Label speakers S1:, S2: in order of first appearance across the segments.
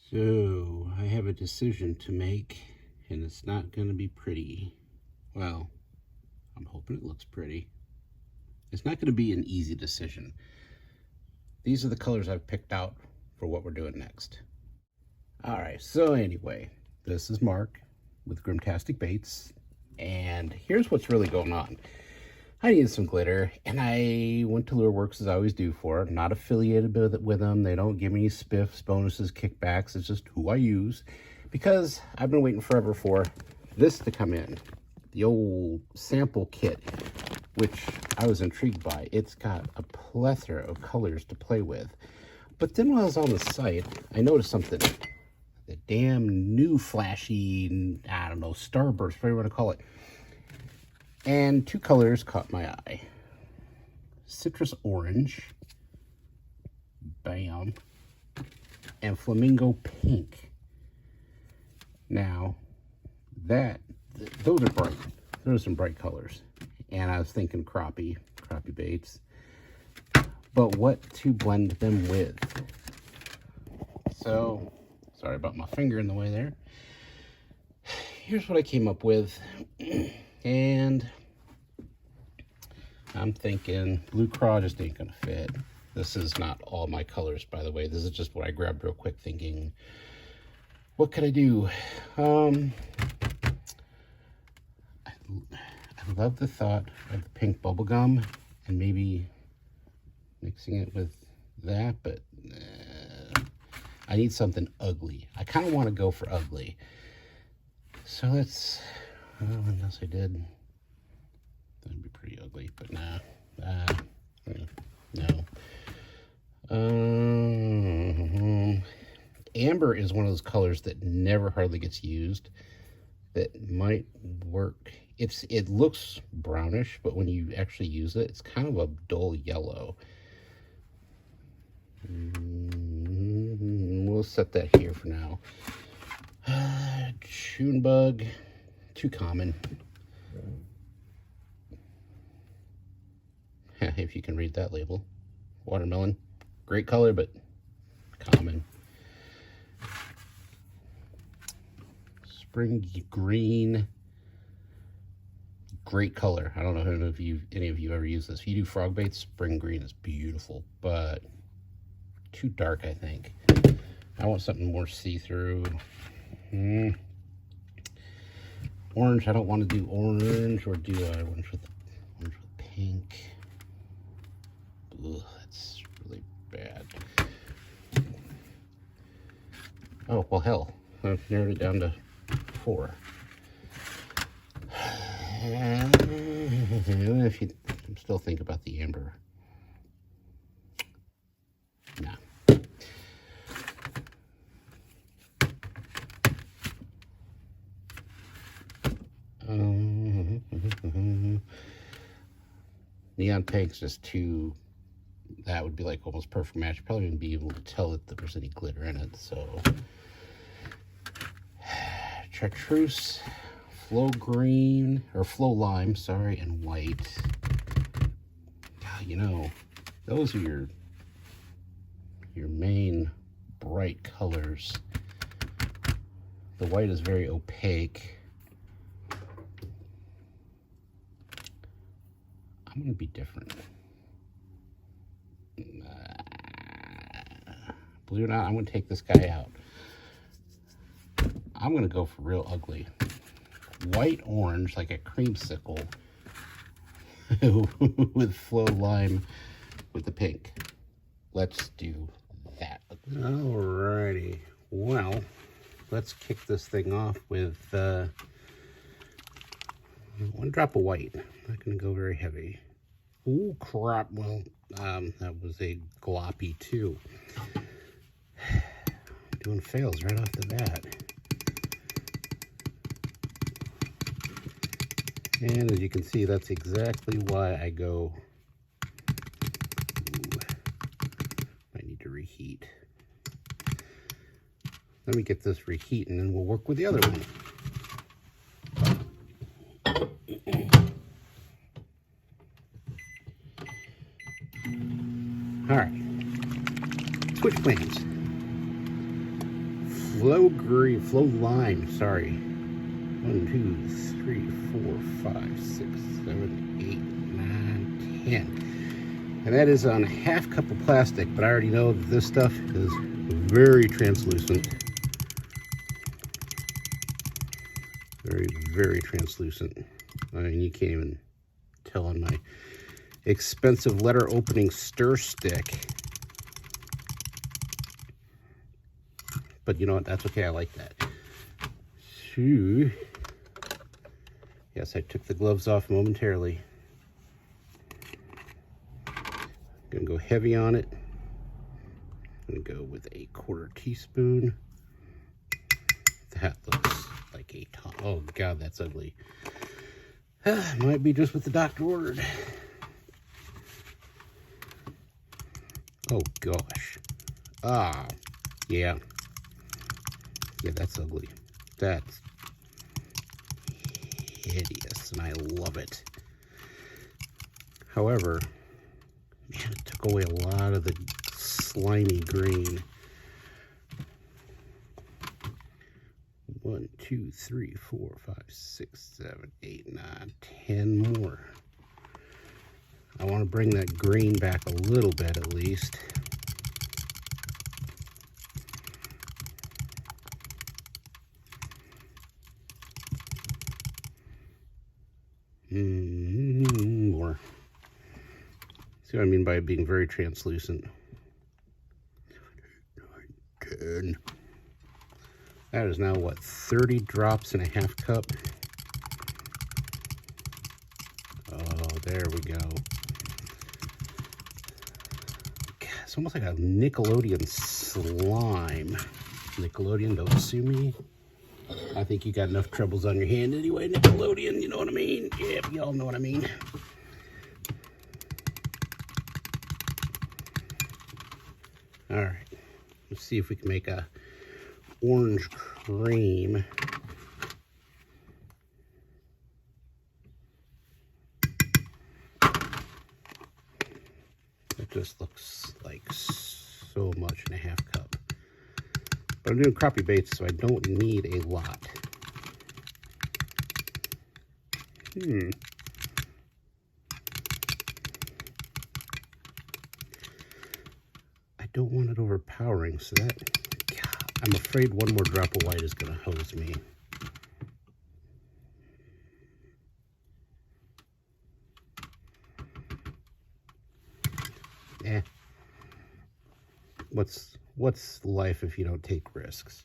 S1: So, I have a decision to make, and it's not going to be pretty. Well, I'm hoping it looks pretty. It's not going to be an easy decision. These are the colors I've picked out for what we're doing next. Alright, so anyway, this is Mark with Grimtastic Baits, and here's what's really going on. I needed some glitter, and I went to Lure Works as I always do for it. I'm not affiliated with them. They don't give me any spiffs, bonuses, kickbacks. It's just who I use, because I've been waiting forever for this to come in. The old sample kit, which I was intrigued by. It's got a plethora of colors to play with. But then when I was on the site, I noticed something. The damn new flashy, I don't know, starburst, whatever you want to call it. And two colors caught my eye. Citrus orange, bam, and flamingo pink. Now, those are bright. Those are some bright colors. And I was thinking crappie baits. But what to blend them with? So, sorry about my finger in the way there. Here's what I came up with. And I'm thinking Blue Craw just ain't gonna fit. This is not all my colors, by the way. This is just what I grabbed real quick thinking, what could I do? I love the thought of the pink bubble gum and maybe mixing it with that, but I need something ugly. I kind of want to go for ugly. So let's, unless I did, that'd be pretty ugly, but nah, no. Amber is one of those colors that never hardly gets used, that might work. It looks brownish, but when you actually use it, it's kind of a dull yellow. We'll set that here for now. June bug, too common. If you can read that label. Watermelon, great color, but common. Spring green, great color. I don't know if any of you ever use this. If you do frog baits, spring green is beautiful, but too dark, I think. I want something more see-through. Orange, I don't want to do orange, or do orange with pink. Ugh, that's really bad. Oh, well, hell. I've narrowed it down to 4. If you still think about the amber. Nah. Neon pink's just too, that would be like almost perfect match. Probably wouldn't be able to tell if there was any glitter in it, so. Chartreuse, flow green, or flow lime, sorry, and white. God, you know, those are your main bright colors. The white is very opaque. I'm gonna be different. Believe it or not, I'm gonna take this guy out. I'm gonna go for real ugly. White orange, like a creamsicle, with flow lime with the pink. Let's do that. Alrighty. Well, let's kick this thing off with one drop of white. I'm not gonna go very heavy. Oh crap! Well, that was a gloppy too. Doing fails right off the bat. And as you can see, that's exactly why I go. Ooh, I need to reheat. Let me get this reheat, and then we'll work with the other one. All right, switch planes. flow green, flow lime, sorry. 1, 2, 3, 4, 5, 6, 7, 8, 9, 10. And that is on a half cup of plastic, but I already know that this stuff is very translucent. Very, very translucent. I mean, you can't even tell on my expensive letter opening stir stick. But you know what? That's okay. I like that. So, yes, I took the gloves off momentarily. Gonna go heavy on it. Gonna go with a 1/4 teaspoon. That looks like a ton. Oh God, that's ugly. Might be just what the doctor ordered. Oh gosh. Ah, yeah. Yeah, that's ugly. That's hideous, and I love it. However, man, it took away a lot of the slimy green. 1, 2, 3, 4, 5, 6, 7, 8, 9, 10 more. I want to bring that green back a little bit at least. More. See what I mean by it being very translucent? 10. That is now, what, 30 drops in a half cup? Oh, there we go. God, it's almost like a Nickelodeon slime. Nickelodeon, don't sue me. I think you got enough troubles on your hand anyway, Nickelodeon, you know what I mean? Yeah, you all know what I mean. All right, let's see if we can make a orange cream. It just looks like so much in a half cup. But I'm doing crappie baits, so I don't need a lot. I don't want it overpowering, so that, God, I'm afraid one more drop of white is going to hose me. Eh. What's life if you don't take risks?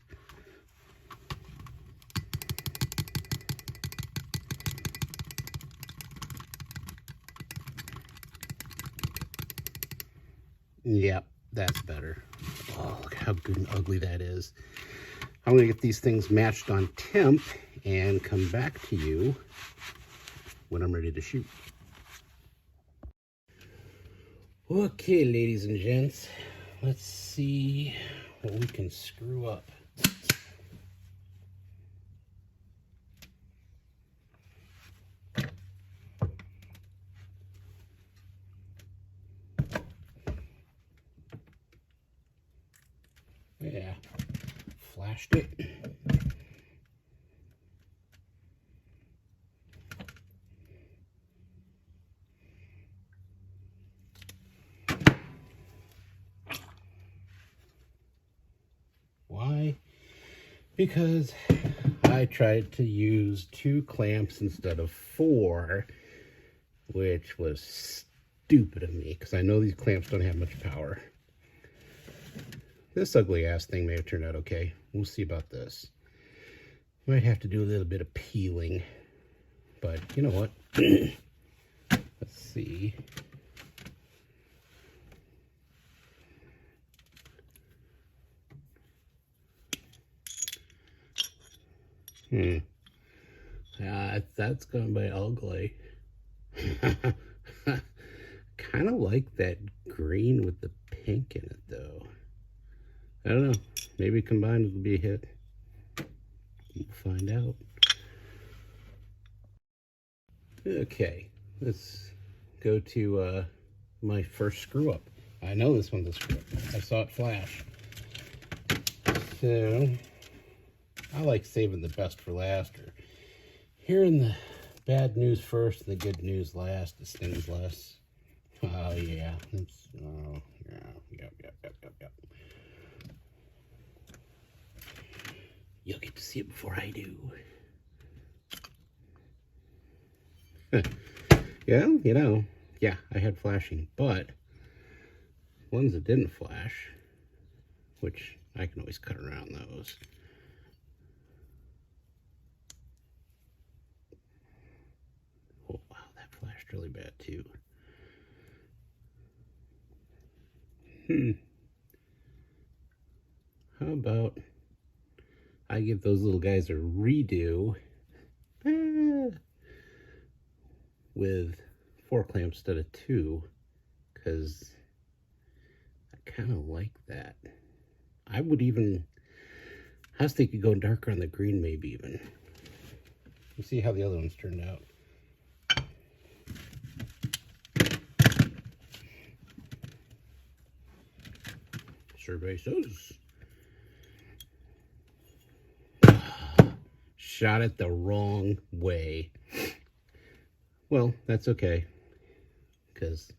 S1: Yep, that's better. Oh, look how good and ugly that is. I'm going to get these things matched on temp and come back to you when I'm ready to shoot. Okay, ladies and gents, let's see what we can screw up. Yeah, flashed it. Why? Because I tried to use 2 clamps instead of 4, which was stupid of me because I know these clamps don't have much power. This ugly ass thing may have turned out okay. We'll see about this. Might have to do a little bit of peeling, but you know what? Let's see. That's gonna be ugly. Kind of like that green with the pink in it, though. I don't know. Maybe combined it'll be a hit. We'll find out. Okay, let's go to my first screw up. I know this one's a screw up. I saw it flash. So I like saving the best for last, or hearing the bad news first and the good news last. It stings less. Oh, yeah. Yep. You'll get to see it before I do. Yeah, yeah, I had flashing, but ones that didn't flash, which I can always cut around those. Oh, wow, that flashed really bad too. How about I give those little guys a redo with 4 clamps instead of 2, because I kind of like that. I was thinking going darker on the green, maybe even. You see how the other ones turned out. Survey says. Shot it the wrong way. Well, that's okay, because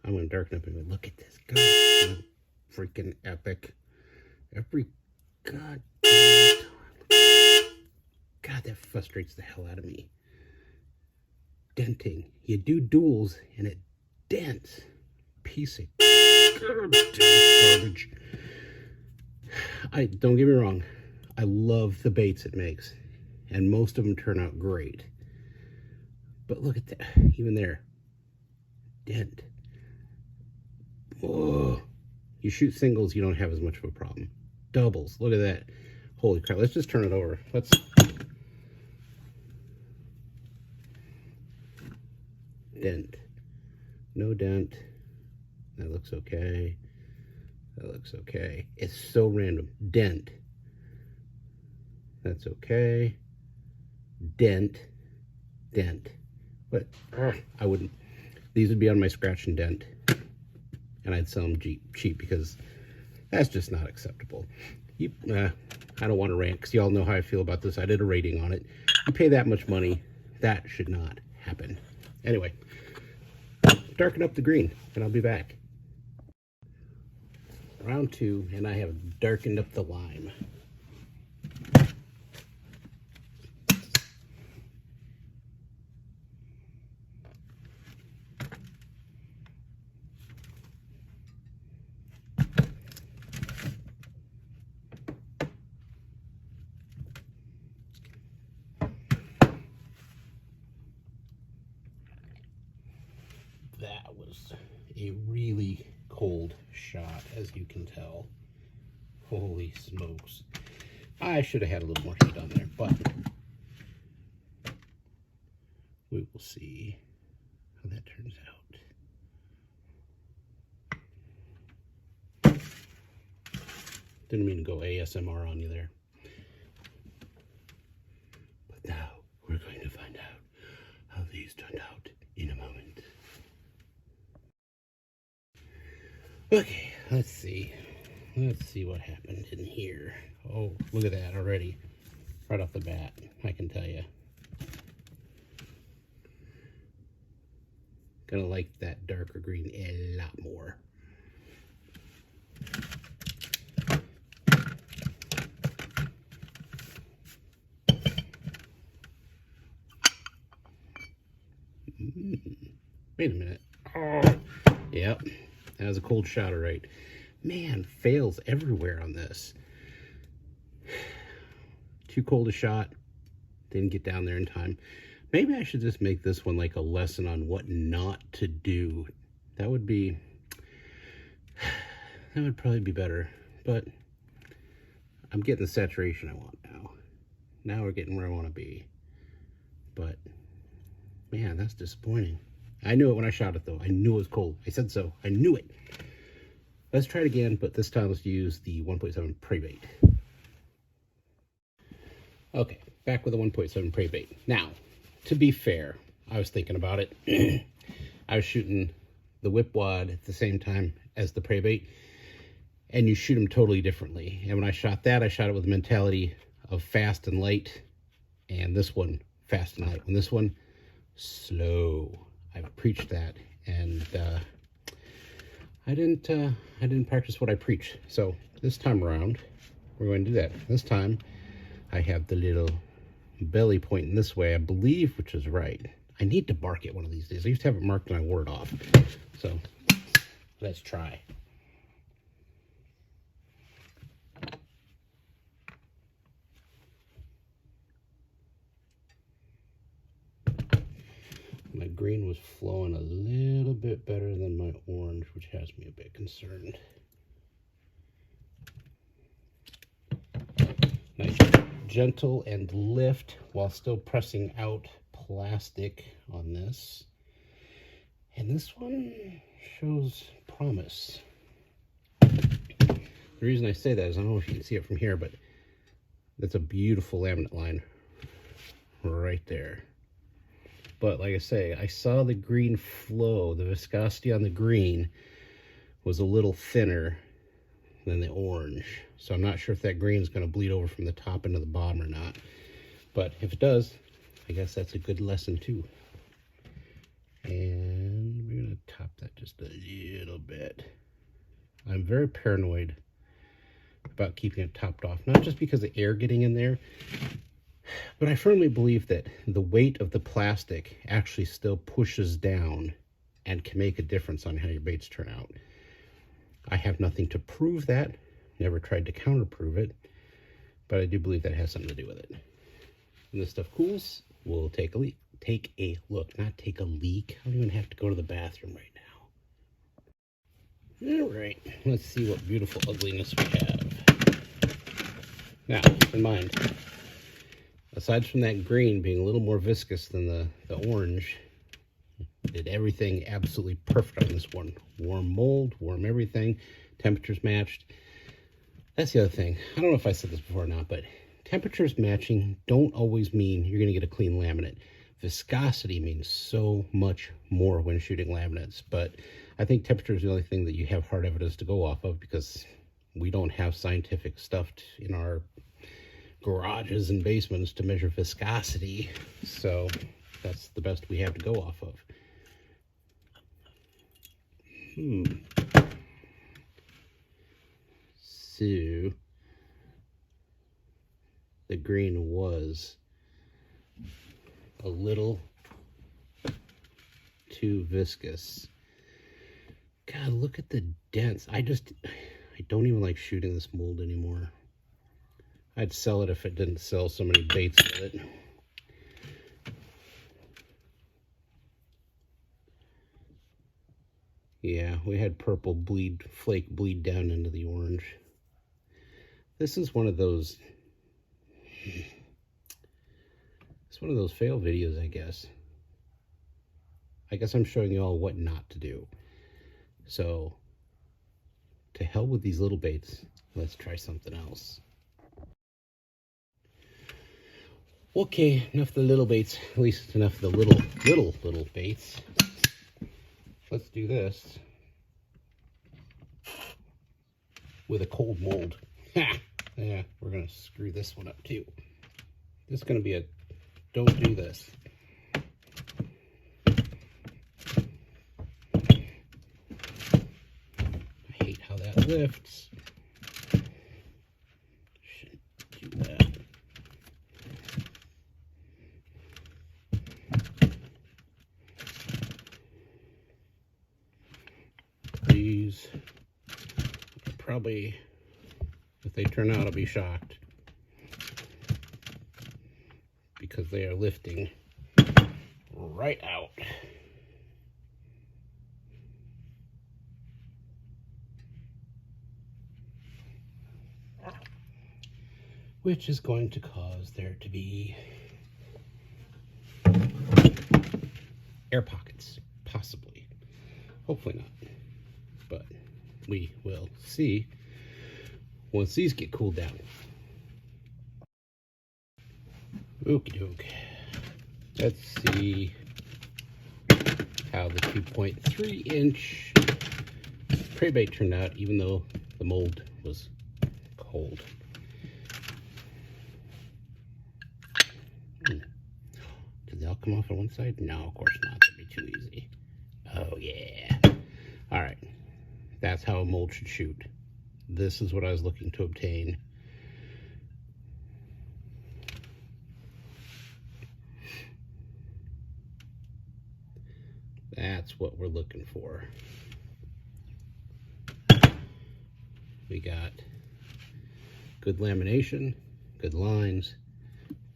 S1: I'm going to darken up and go, look at this. God, freaking epic. Every God, that frustrates the hell out of me. Denting. You do duals and it dents. Piece of garbage. Don't get me wrong. I love the baits it makes, and most of them turn out great. But look at that, even there, dent. Oh, you shoot singles, you don't have as much of a problem. Doubles, look at that. Holy crap! Let's just turn it over. Dent. No dent. That looks okay. That looks okay. It's so random. Dent. That's okay. Dent. But I wouldn't. These would be on my scratch and dent, and I'd sell them cheap because that's just not acceptable. I don't want to rant because you all know how I feel about this. I did a rating on it. You pay that much money, that should not happen. Anyway, darken up the green, and I'll be back. Round 2, and I have darkened up the lime. That was a really cold shot, as you can tell. Holy smokes. I should have had a little more heat on there, but we will see how that turns out. Didn't mean to go ASMR on you there. But now we're going to find out how these turned out in a moment. Okay, let's see. Let's see what happened in here. Oh, look at that already. Right off the bat, I can tell you. Gonna like that darker green a lot more. Wait a minute. Oh, yep. That was a cold shot, all right. Man, fails everywhere on this. Too cold a shot. Didn't get down there in time. Maybe I should just make this one like a lesson on what not to do. That would probably be better. But I'm getting the saturation I want now. Now we're getting where I want to be. But, man, that's disappointing. I knew it when I shot it, though. I knew it was cold. I said so. I knew it. Let's try it again, but this time let's use the 1.7 prey bait. Okay, back with the 1.7 prey bait. Now, to be fair, I was thinking about it. I was shooting the whip wad at the same time as the prey bait, and you shoot them totally differently. And when I shot that, I shot it with the mentality of fast and light, and this one fast and light. And this one slow. I've preached that, and I didn't practice what I preach. So this time around, we're going to do that. This time, I have the little belly pointing this way, I believe, which is right. I need to mark it one of these days. I used to have it marked and I wore it off. So let's try. My green was flowing a little bit better than my orange, which has me a bit concerned. Nice gentle and lift while still pressing out plastic on this. And this one shows promise. The reason I say that is, I don't know if you can see it from here, but that's a beautiful laminate line right there. But like I say, I saw the green flow. The viscosity on the green was a little thinner than the orange. So I'm not sure if that green is going to bleed over from the top into the bottom or not. But if it does, I guess that's a good lesson too. And we're going to top that just a little bit. I'm very paranoid about keeping it topped off. Not just because of air getting in there, but I firmly believe that the weight of the plastic actually still pushes down and can make a difference on how your baits turn out. I have nothing to prove that, never tried to counterprove it, but I do believe that has something to do with it. When this stuff cools, we'll take a look. Not take a leak. I don't even have to go to the bathroom right now. All right, let's see what beautiful ugliness we have. Now, keep in mind, aside from that green being a little more viscous than the orange, did everything absolutely perfect on this one. Warm mold, warm everything, temperatures matched. That's the other thing. I don't know if I said this before or not, but temperatures matching don't always mean you're going to get a clean laminate. Viscosity means so much more when shooting laminates, but I think temperature is the only thing that you have hard evidence to go off of, because we don't have scientific stuff in our garages and basements to measure viscosity, so that's the best we have to go off of. So the green was a little too viscous. God, look at the dents. I don't even like shooting this mold anymore. I'd sell it if it didn't sell so many baits with it. Yeah, we had purple flake bleed down into the orange. This is one of those, it's one of those fail videos, I guess. I guess I'm showing you all what not to do. So, to hell with these little baits. Let's try something else. Okay, enough of the little baits. At least enough of the little baits. Let's do this with a cold mold. Ha! Yeah, we're going to screw this one up too. This is going to be a don't do this. I hate how that lifts. Shouldn't do that. These probably, if they turn out, I'll be shocked, because they are lifting right out. Which is going to cause there to be air pockets, possibly. Hopefully not, but we will see once these get cooled down. Okie doke. Let's see how the 2.3 inch prey bait turned out, even though the mold was cold. Did they all come off on one side? No, of course not. That'd be too easy. Oh, yeah. All right. That's how a mold should shoot. This is what I was looking to obtain. That's what we're looking for. We got good lamination, good lines,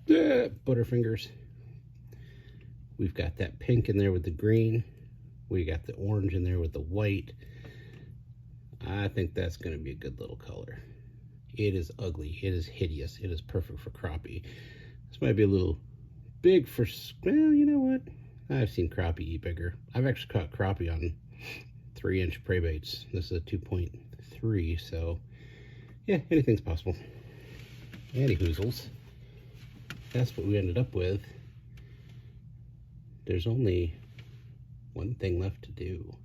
S1: butterfingers. We've got that pink in there with the green. We got the orange in there with the white. I think that's going to be a good little color. It is ugly. It is hideous. It is perfect for crappie. This might be a little big for, well, you know what? I've seen crappie eat bigger. I've actually caught crappie on 3-inch prey baits. This is a 2.3, so yeah, anything's possible. Anywhoozles, that's what we ended up with. There's only one thing left to do,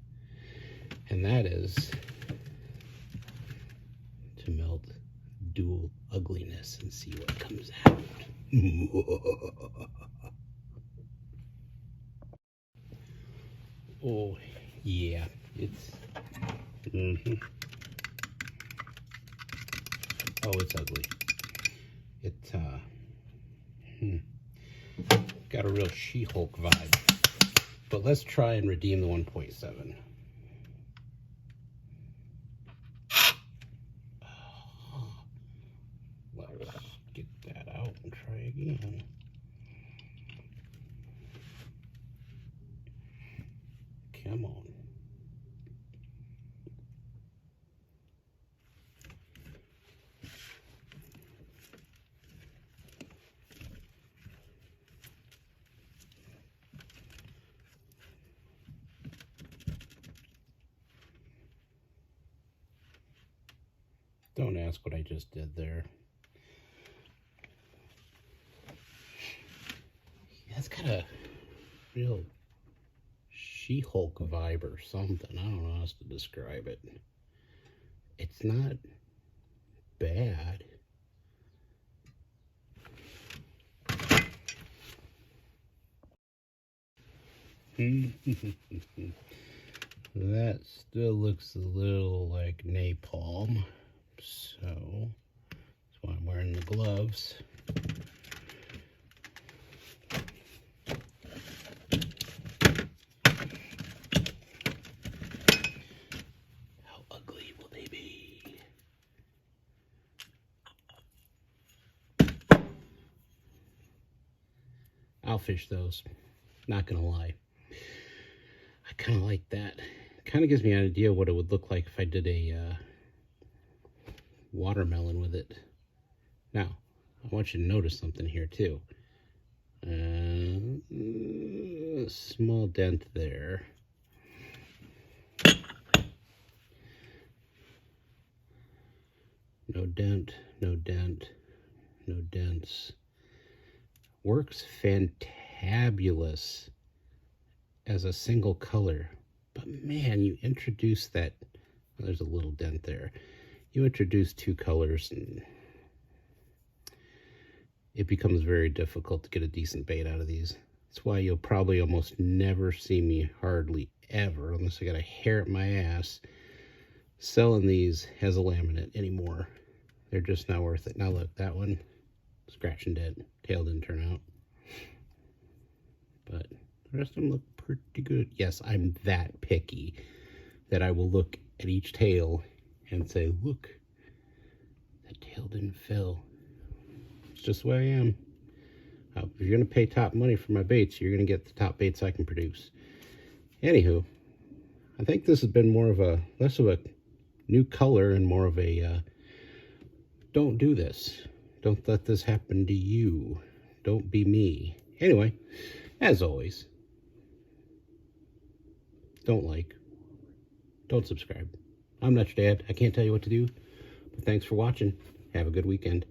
S1: and that is to melt dual ugliness and see what comes out. Oh, yeah, it's, oh, it's ugly. It's, got a real She-Hulk vibe. But let's try and redeem the 1.7. Let's get that out and try again. Come on. Don't ask what I just did there. That's got a real She-Hulk vibe or something. I don't know how else to describe it. It's not bad. That still looks a little like napalm, so that's why I'm wearing the gloves. How ugly will they be? I'll fish those, not gonna lie. I kind of like that. Kind of gives me an idea what it would look like if I did a watermelon with it. Now, I want you to notice something here too. A small dent there. No dent, no dent, no dents. Works fantabulous as a single color, but man, you introduce that, well, there's a little dent there. You introduce two colors and it becomes very difficult to get a decent bait out of these. That's why you'll probably almost never see me, hardly ever, unless I got a hair at my ass, selling these as a laminate anymore. They're just not worth it. Now look, that one, scratch and dead. Tail didn't turn out. But the rest of them look pretty good. Yes, I'm that picky that I will look at each tail and say, look, that tail didn't fill. It's just the way I am. If you're going to pay top money for my baits, you're going to get the top baits I can produce. Anywho, I think this has been more of a, less of a new color and more of a, don't do this. Don't let this happen to you. Don't be me. Anyway, as always, don't like, don't subscribe. I'm not your dad. I can't tell you what to do, but thanks for watching. Have a good weekend.